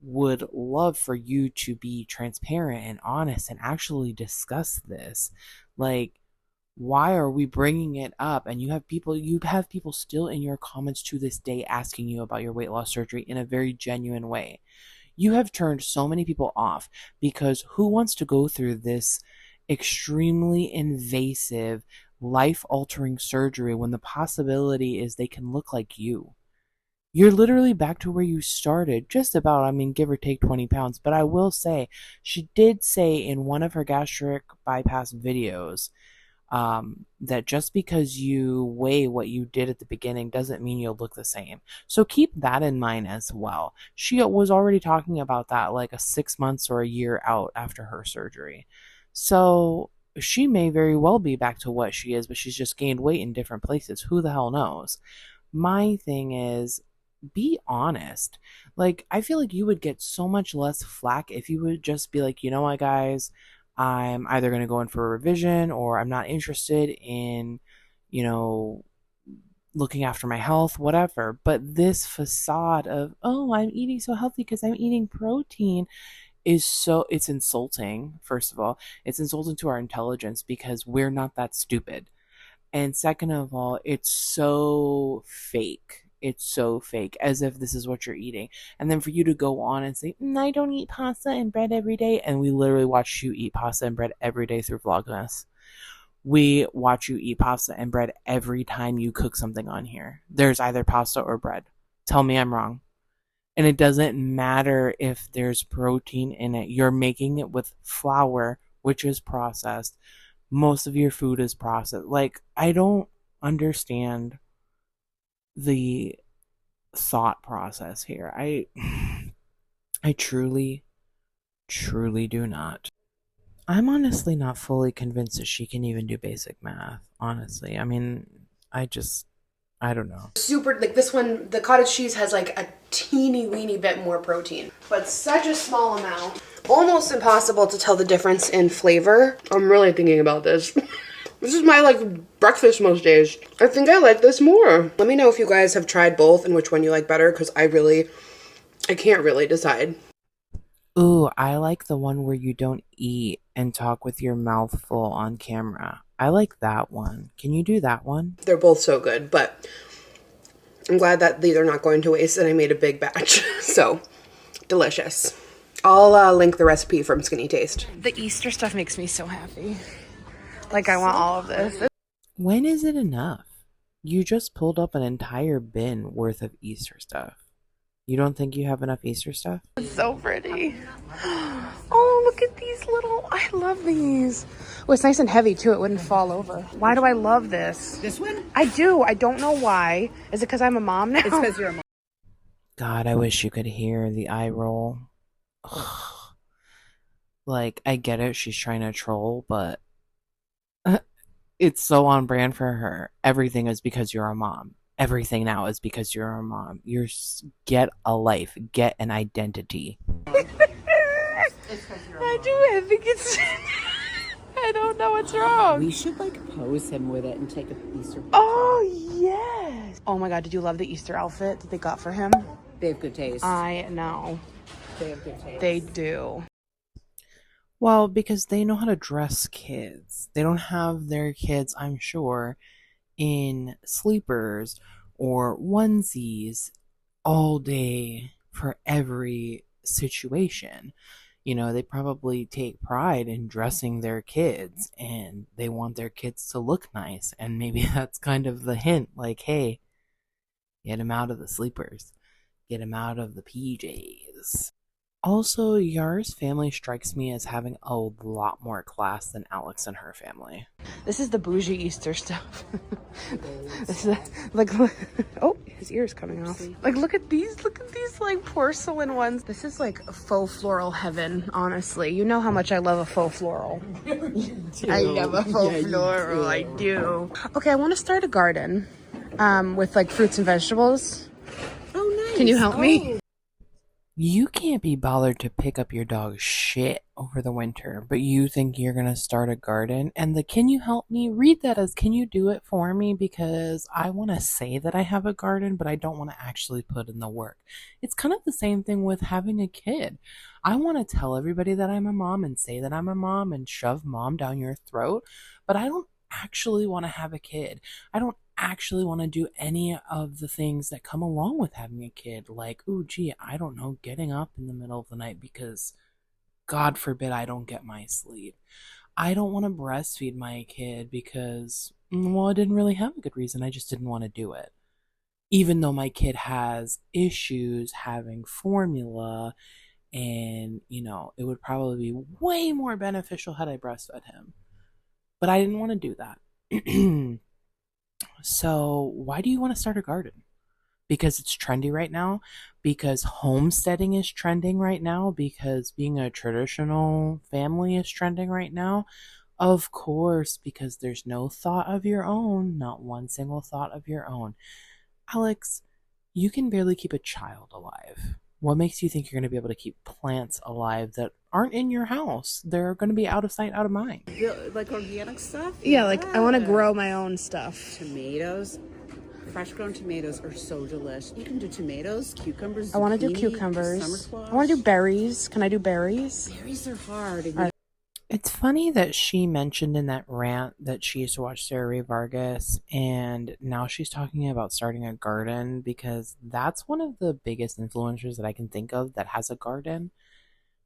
would love for you to be transparent and honest and actually discuss this. Like, why are we bringing it up? And you have people still in your comments to this day asking you about your weight loss surgery in a very genuine way. You have turned so many people off because who wants to go through this extremely invasive, life-altering surgery when the possibility is they can look like you? You're literally back to where you started, just about, I mean, give or take 20 pounds. But I will say, she did say in one of her gastric bypass videos that just because you weigh what you did at the beginning doesn't mean you'll look the same. So keep that in mind as well. She was already talking about that like a 6 months or a year out after her surgery. So she may very well be back to what she is, but she's just gained weight in different places. Who the hell knows? My thing is, be honest. Like, I feel like you would get so much less flack if you would just be like, you know what, guys, I'm either going to go in for a revision or I'm not interested in, looking after my health, whatever. But this facade of, oh, I'm eating so healthy because I'm eating protein it's insulting. First of all, it's insulting to our intelligence because we're not that stupid. And second of all, it's so fake. It's so fake, as if this is what you're eating. And then for you to go on and say, I don't eat pasta and bread every day. And we literally watch you eat pasta and bread every day through Vlogmas. We watch you eat pasta and bread every time you cook something on here. There's either pasta or bread. Tell me I'm wrong. And it doesn't matter if there's protein in it. You're making it with flour, which is processed. Most of your food is processed. Like, I don't understand the thought process here. I truly do not. I'm honestly not fully convinced that she can even do basic math, honestly. I mean, I don't know. Super, like this one, the cottage cheese has like a teeny weeny bit more protein, but such a small amount. Almost impossible to tell the difference in flavor. I'm really thinking about this. This is my like breakfast most days. I think I like this more. Let me know if you guys have tried both and which one you like better, because I can't really decide. Ooh, I like the one where you don't eat and talk with your mouth full on camera. I like that one. Can you do that one? They're both so good, but I'm glad that these are not going to waste and I made a big batch. So, delicious. I'll link the recipe from Skinny Taste. The Easter stuff makes me so happy. Like, I want all of this. When is it enough? You just pulled up an entire bin worth of Easter stuff. You don't think you have enough Easter stuff? It's so pretty. Oh, look at these little, I love these. Oh, it's nice and heavy too. It wouldn't fall over. Why do I love this? This one? I do. I don't know why. Is it because I'm a mom now? It's because you're a mom. God, I wish you could hear the eye roll. Like, I get it. She's trying to troll, but it's so on brand for her. Everything is because you're a mom. Everything now is because you're a mom. Get a life. Get an identity. I think it's... I don't know what's wrong. We should like pose him with it and take a Easter picture. Oh, yes. Oh my God, did you love the Easter outfit that they got for him? They have good taste. I know. They have good taste. They do. Well, because they know how to dress kids. They don't have their kids, I'm sure, in sleepers or onesies all day for every situation. You know, they probably take pride in dressing their kids and they want their kids to look nice. And maybe that's kind of the hint, like, hey, get them out of the sleepers, get them out of the PJs. Also, Yar's family strikes me as having a lot more class than Alex and her family. This is the bougie Easter stuff. This is like, oh, his ear's coming off. Like, look at these like porcelain ones. This is like faux floral heaven, honestly. You know how much I love a faux floral. I love a faux floral, I do. Okay, I want to start a garden with like fruits and vegetables. Oh, nice. Can you help me? You can't be bothered to pick up your dog's shit over the winter, but you think you're gonna start a garden? And the can you help me? Read that as can you do it for me? Because I want to say that I have a garden, but I don't want to actually put in the work. It's kind of the same thing with having a kid. I want to tell everybody that I'm a mom and say that I'm a mom and shove mom down your throat, but I don't actually want to have a kid. I don't actually want to do any of the things that come along with having a kid, like, oh gee, I don't know, getting up in the middle of the night because God forbid I don't get my sleep. I don't want to breastfeed my kid because, well, I didn't really have a good reason. I just didn't want to do it. Even though my kid has issues having formula and, you know, it would probably be way more beneficial had I breastfed him. But I didn't want to do that. So why do you want to start a garden? Because it's trendy right now? Because homesteading is trending right now? Because being a traditional family is trending right now? Of course, because there's no thought of your own, not one single thought of your own. Alex, you can barely keep a child alive. What makes you think you're going to be able to keep plants alive that aren't in your house? They're going to be out of sight, out of mind. Like organic stuff? Yeah, like I want to grow my own stuff. Tomatoes. Fresh grown tomatoes are so delicious. You can do tomatoes, cucumbers, I want to do zucchini, cucumbers. summer squash. I want to do berries. Can I do berries? Berries are hard. And It's funny that she mentioned in that rant that she used to watch Sarah Ray Vargas, and now she's talking about starting a garden because that's one of the biggest influencers that I can think of that has a garden.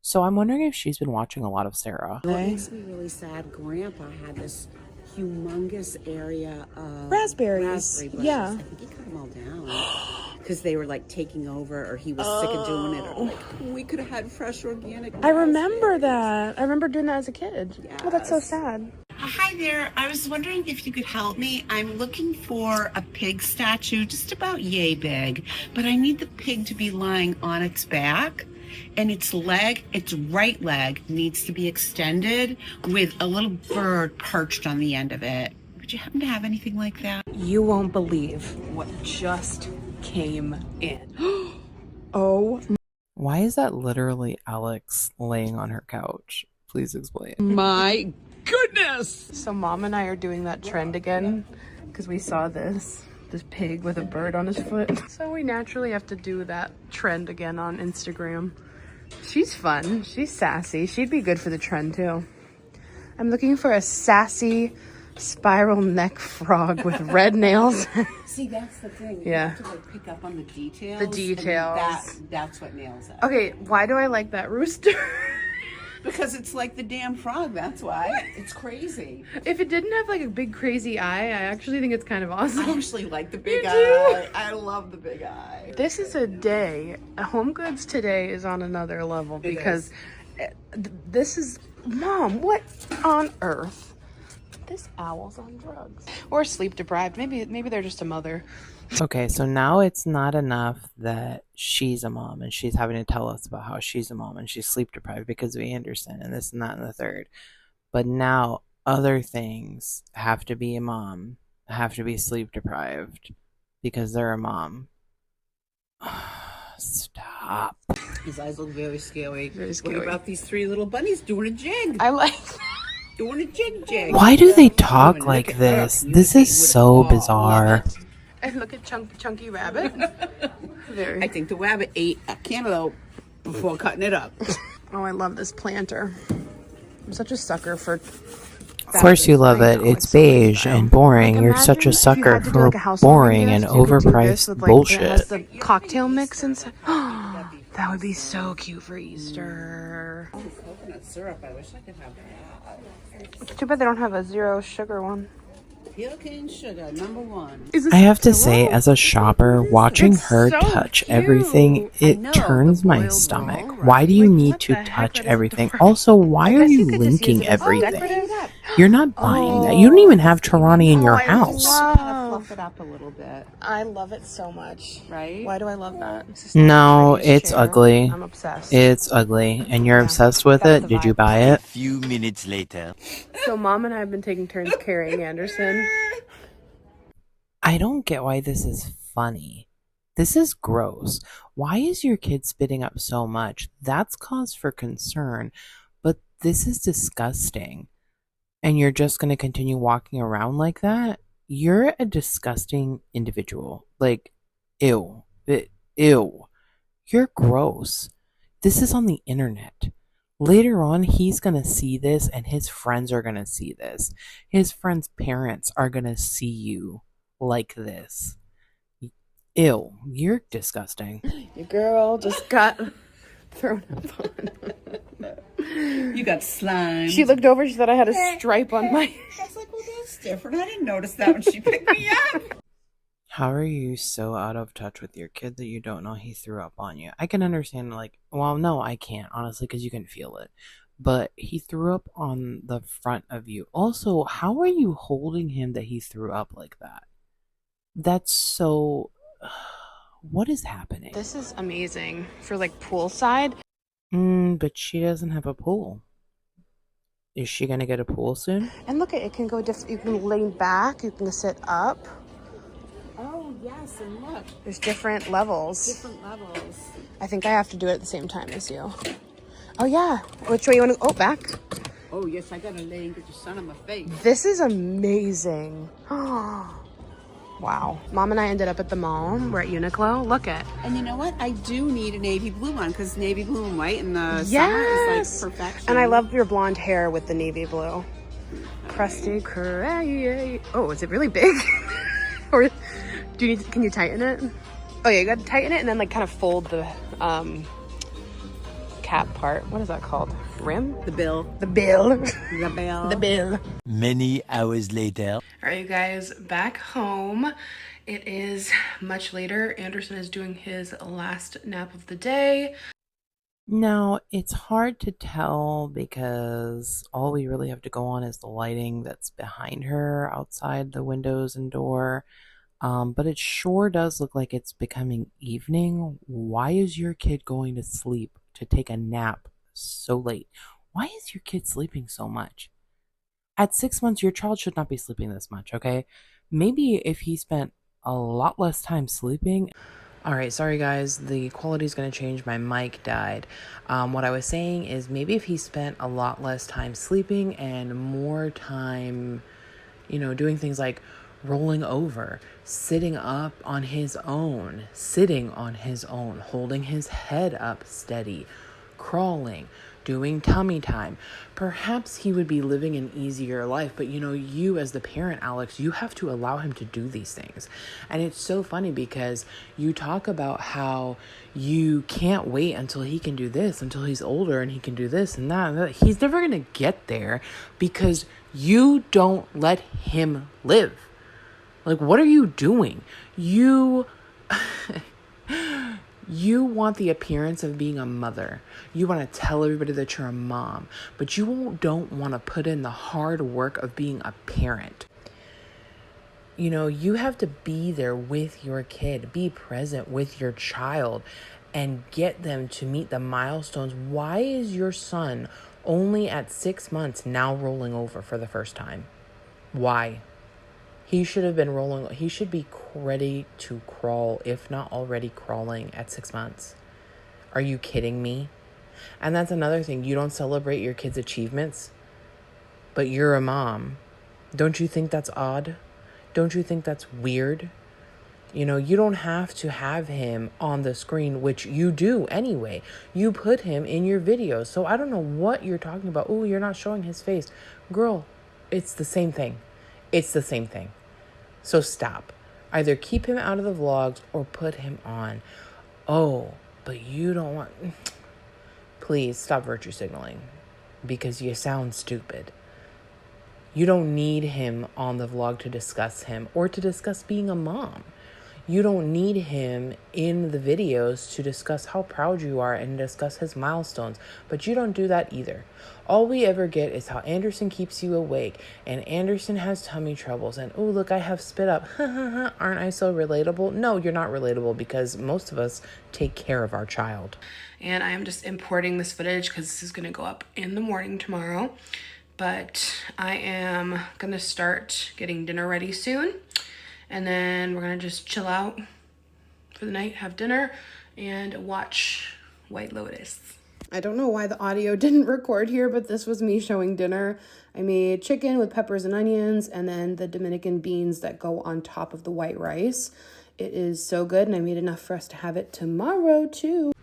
So I'm wondering if she's been watching a lot of Sarah. What makes me really sad, Grandpa had this humongous area of Raspberries. raspberry bushes. Yeah. I think he cut them all down because they were like taking over, or he was sick of doing it, or like we could have had fresh organic. I remember raspberries. that. I remember doing that as a kid. Oh, that's so Yes. sad. Hi there. I was wondering if you could help me. I'm looking for a pig statue, just about yay big, but I need the pig to be lying on its back, and its right leg needs to be extended with a little bird perched on the end of it. Would you happen to have anything like that? You won't believe what just came in. Oh Why is that literally Alex laying on her couch? Please explain. My goodness! So Mom and I are doing that trend again because we saw this pig with a bird on his foot. So we naturally have to do that trend again on Instagram. She's fun. She's sassy. She'd be good for the trend too. I'm looking for a sassy spiral neck frog with red nails. See, that's the thing. Yeah. You have to like pick up on the details. The details. And that's what nails it. Okay, why do I like that rooster? Because it's like the damn frog. That's why. It's crazy. If it didn't have like a big crazy eye, I actually think it's kind of I awesome. actually like the big You eye. I love the big eye. This is a day. Home Goods today is on another level because this is, Mom, what on earth? This owl's on drugs or sleep deprived. Maybe they're just a mother. Okay, so now it's not enough that she's a mom and she's having to tell us about how she's a mom and she's sleep deprived because we understand and this and that and the third. But now other things have to be a mom, have to be sleep deprived because they're a mom. Stop. His eyes look very scary. Very scary. What about these three little bunnies doing a jig? I like. Doing a jig. Why do they talk like this? This is so bizarre. And look at Chunky Rabbit. Very. I think the rabbit ate a cantaloupe before cutting it up. Oh, I love this planter. I'm such a sucker for. Of course you love it. It's beige and boring. You're such a sucker for boring and overpriced bullshit. It has the cocktail mix inside. That would be so cute for Easter. Oh, coconut syrup. I wish I could have that. Too bad they don't have a zero sugar one. Pumpkin sugar, number one. I have to say, as a shopper, watching her so touch cute. everything, I it know, turns the my boiled stomach. roll. Why do you Like, need what to the heck? touch That is everything? adorable. Also, why I are guess you you could just linking use it as everything? decorative. You're not buying that. You don't even have Tarani in your I house. love- Kind of fluff it up a little bit, I love it so much. right? Why do I love that? No, Prettiest it's chair. ugly. I'm obsessed. It's ugly. And you're Yeah, obsessed with that's it? the Did you vibe. buy it? Few minutes later. So Mom and I have been taking turns carrying Anderson. I don't get why this is funny. This is gross. Why is your kid spitting up so much? That's cause for concern. But this is disgusting. And you're just going to continue walking around like that? You're a disgusting individual. Like, ew. Ew. You're gross. This is on the internet. Later on, he's going to see this and his friends are going to see this. His friends' parents are going to see you like this. Ew. You're disgusting. Your girl just got thrown up on. You got slime. She looked over, she thought I had a stripe on my... I was like, well, that's different. I didn't notice that when she picked me up. How are you so out of touch with your kid that you don't know he threw up on you? I can understand, like, well, no, I can't, honestly, because you can feel it. But he threw up on the front of you. Also, how are you holding him that he threw up like that? That's so... What is happening? This is amazing for like poolside. But she doesn't have a pool. Is she gonna get a pool soon? And look, it can go different. You can lean back, you can sit up. Oh, yes, and look. There's different levels. Different levels. I think I have to do it at the same time as you. Oh yeah. Which way you want to? Oh, back. Oh, yes, I got to lay and get your son on my face. This is amazing. Wow. Mom and I ended up at the mall. We're at Uniqlo. Look at. And you know what? I do need a navy blue one because navy blue and white in the Yes. summer is like perfection. And I love your blonde hair with the navy blue. Crusty cray. Oh, is it really big? Or do you need? Can you tighten it? Oh yeah, you got to tighten it and then like kind of fold the cap part. What is that called? Rim? The bill. The bill. The bill. The bill. Many hours later. All right, you guys, back home. It is much later. Anderson is doing his last nap of the day. Now, it's hard to tell because all we really have to go on is the lighting that's behind her outside the windows and door. But it sure does look like it's becoming evening. Why is your kid going to sleep to take a nap so late? Why is your kid sleeping so much? At 6 months, your child should not be sleeping this much, okay? Maybe if he spent a lot less time sleeping. All right, sorry guys, the quality is going to change. My mic died. What I was saying is maybe if he spent a lot less time sleeping and more time, doing things like rolling over, sitting on his own, holding his head up steady, crawling, doing tummy time. Perhaps he would be living an easier life, but you as the parent, Alex, you have to allow him to do these things. And it's so funny because you talk about how you can't wait until he can do this, until he's older and he can do this and that. And that. He's never going to get there because you don't let him live. Like, what are you doing? You want the appearance of being a mother. You want to tell everybody that you're a mom, but you don't want to put in the hard work of being a parent. You have to be there with your kid, be present with your child, and get them to meet the milestones. Why is your son only at 6 months now rolling over for the first time? Why? He should have been rolling. He should be ready to crawl, if not already crawling at 6 months. Are you kidding me? And that's another thing. You don't celebrate your kids' achievements, but you're a mom. Don't you think that's odd? Don't you think that's weird? You don't have to have him on the screen, which you do anyway. You put him in your videos. So I don't know what you're talking about. Oh, you're not showing his face. Girl, it's the same thing. It's the same thing. So stop. Either keep him out of the vlogs or put him on. Oh, but you don't want... Please stop virtue signaling because you sound stupid. You don't need him on the vlog to discuss him or to discuss being a mom. You don't need him in the videos to discuss how proud you are and discuss his milestones, but you don't do that either. All we ever get is how Anderson keeps you awake and Anderson has tummy troubles and, oh, look, I have spit up. Aren't I so relatable? No, you're not relatable because most of us take care of our child. And I am just importing this footage because this is going to go up in the morning tomorrow. But I am going to start getting dinner ready soon. And then we're going to just chill out for the night, have dinner, and watch White Lotus. I don't know why the audio didn't record here, but this was me showing dinner. I made chicken with peppers and onions, and then the Dominican beans that go on top of the white rice. It is so good, and I made enough for us to have it tomorrow, too.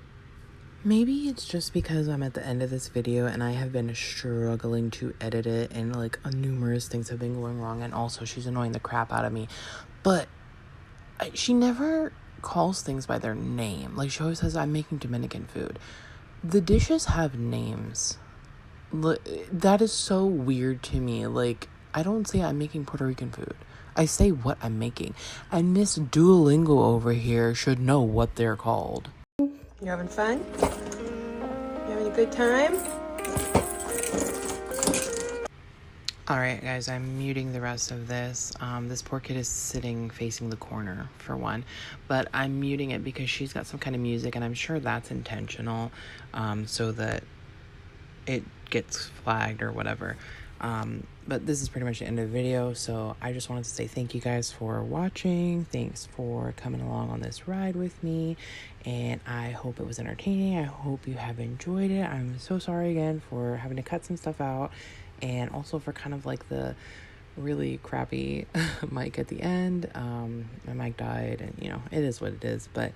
Maybe it's just because I'm at the end of this video and I have been struggling to edit it and numerous things have been going wrong, and also she's annoying the crap out of me. But she never calls things by their name. She always says, I'm making Dominican food. The dishes have names. That is so weird to me. I don't say I'm making Puerto Rican food. I say what I'm making. And Miss Duolingo over here should know what they're called. You having fun? You having a good time? Alright guys, I'm muting the rest of this. This poor kid is sitting facing the corner for one, but I'm muting it because she's got some kind of music and I'm sure that's intentional, so that it gets flagged or whatever. But this is pretty much the end of the video, so I just wanted to say thank you guys for watching. Thanks for coming along on this ride with me, and I hope it was entertaining. I hope you have enjoyed it. I'm so sorry again for having to cut some stuff out, and also for kind of the really crappy mic at the end. My mic died, and it is what it is. But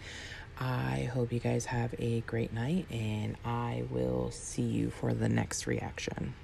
I hope you guys have a great night, and I will see you for the next reaction.